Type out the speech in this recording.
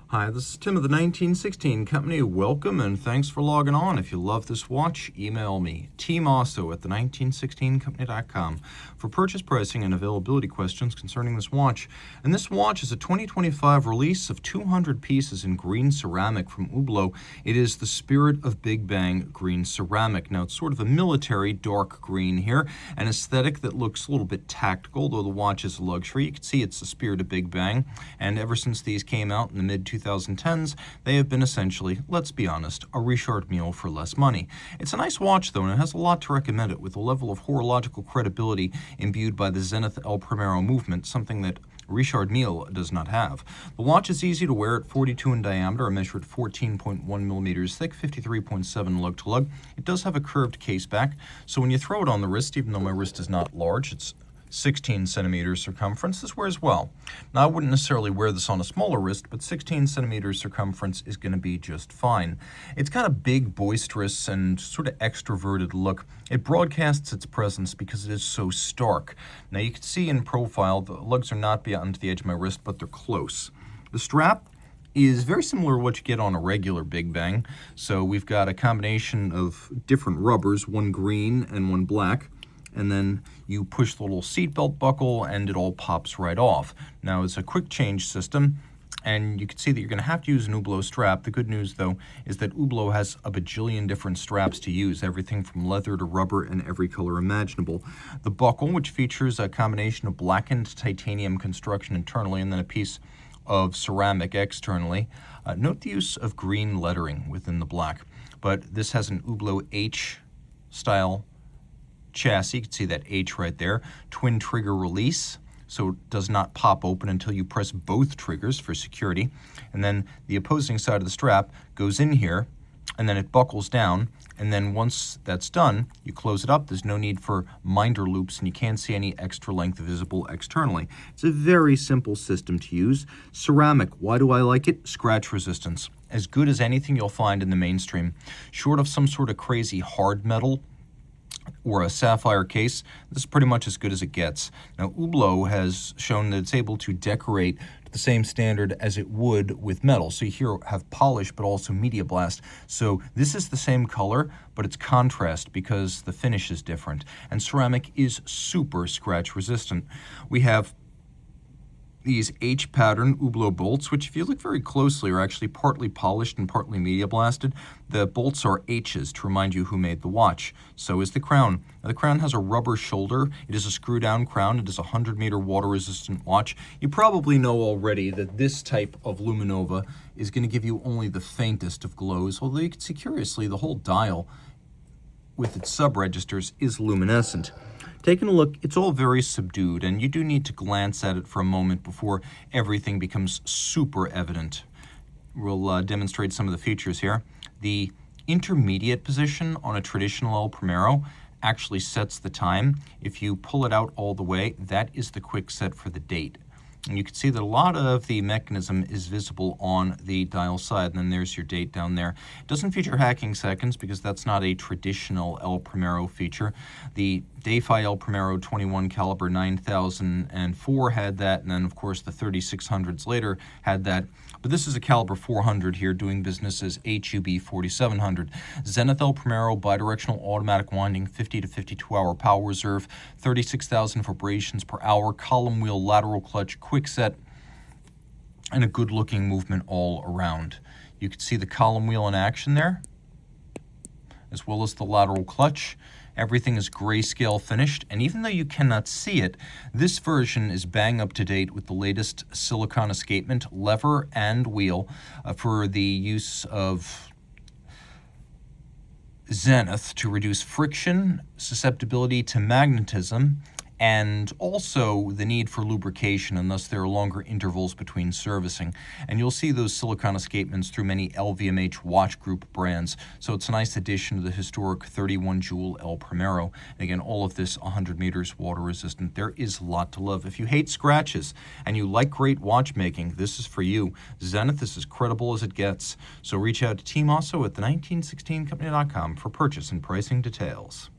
Hi, this is Tim of the 1916 Company. Welcome and thanks for logging on. If you love this watch, email me, Team Mosso at the1916company.com for purchase pricing and availability questions concerning this watch. And this watch is a 2025 release of 200 pieces in green ceramic from Hublot. It is the Spirit of Big Bang green ceramic. Now, it's sort of a military dark green here, an aesthetic that looks a little bit tactical, though the watch is a luxury. You can see it's the Spirit of Big Bang, and ever since these came out in the mid-2010s, they have been essentially, let's be honest, a Richard Mille for less money. It's a nice watch, though, and it has a lot to recommend it, with a level of horological credibility imbued by the Zenith El Primero movement, something that Richard Mille does not have. The watch is easy to wear at 42 in diameter, a measure at 14.1 millimeters thick, 53.7 lug-to-lug. It does have a curved case back, so when you throw it on the wrist, even though my wrist is not large, it's 16 centimeters circumference, this wears well. Now, I wouldn't necessarily wear this on a smaller wrist, but 16 centimeters circumference is going to be just fine. It's got a big, boisterous, and sort of extroverted look. It broadcasts its presence because it is so stark. Now, you can see in profile, the lugs are not beyond the edge of my wrist, but they're close. The strap is very similar to what you get on a regular Big Bang. So we've got a combination of different rubbers, one green and one black, and then you push the little seatbelt buckle and it all pops right off. Now, it's a quick change system, and you can see that you're going to have to use an Hublot strap. The good news, though, is that Hublot has a bajillion different straps to use, everything from leather to rubber and every color imaginable. The buckle, which features a combination of blackened titanium construction internally and then a piece of ceramic externally. Note the use of green lettering within the black, but this has an Hublot H-style chassis. You can see that H right there. Twin trigger release, so it does not pop open until you press both triggers for security. And then the opposing side of the strap goes in here, and then it buckles down. And then once that's done, you close it up. There's no need for minder loops, and you can't see any extra length visible externally. It's a very simple system to use. Ceramic, why do I like it? Scratch resistance. As good as anything you'll find in the mainstream. Short of some sort of crazy hard metal or a sapphire case, this is pretty much as good as it gets. Now, Hublot has shown that it's able to decorate to the same standard as it would with metal. So you here have polish, but also media blast. So this is the same color, but it's contrast because the finish is different. And ceramic is super scratch resistant. We have these H-pattern Hublot bolts, which if you look very closely are actually partly polished and partly media blasted. The bolts are H's to remind you who made the watch. So is the crown. Now, the crown has a rubber shoulder. It is a screw-down crown. It is a 100-meter water-resistant watch. You probably know already that this type of luminova is going to give you only the faintest of glows, although you can see curiously the whole dial with its sub-registers is luminescent. Taking a look, it's all very subdued, and you do need to glance at it for a moment before everything becomes super evident. We'll demonstrate some of the features here. The intermediate position on a traditional El Primero actually sets the time. If you pull it out all the way, that is the quick set for the date. And you can see that a lot of the mechanism is visible on the dial side, and then there's your date down there. It doesn't feature hacking seconds because that's not a traditional El Primero feature. The Dayfi El Primero 21 caliber 9004 had that, and then of course the 3600s later had that. But this is a caliber 400 here doing business as HUB 4700. Zenith El Primero bidirectional automatic winding, 50 to 52 hour power reserve, 36,000 vibrations per hour, column wheel, lateral clutch, quick set, and a good looking movement all around. You can see the column wheel in action there, as well as the lateral clutch. Everything is grayscale finished, and even though you cannot see it, this version is bang up to date with the latest silicon escapement, lever and wheel for the use of Zenith to reduce friction, susceptibility to magnetism, and also the need for lubrication, and thus there are longer intervals between servicing. And you'll see those silicon escapements through many LVMH watch group brands, so it's a nice addition to the historic 31 Joule El Primero. And again, all of this 100 meters water resistant. There is a lot to love. If you hate scratches and you like great watchmaking, this is for you. Zenith is as credible as it gets. So reach out to Team Mosso at the1916company.com for purchase and pricing details.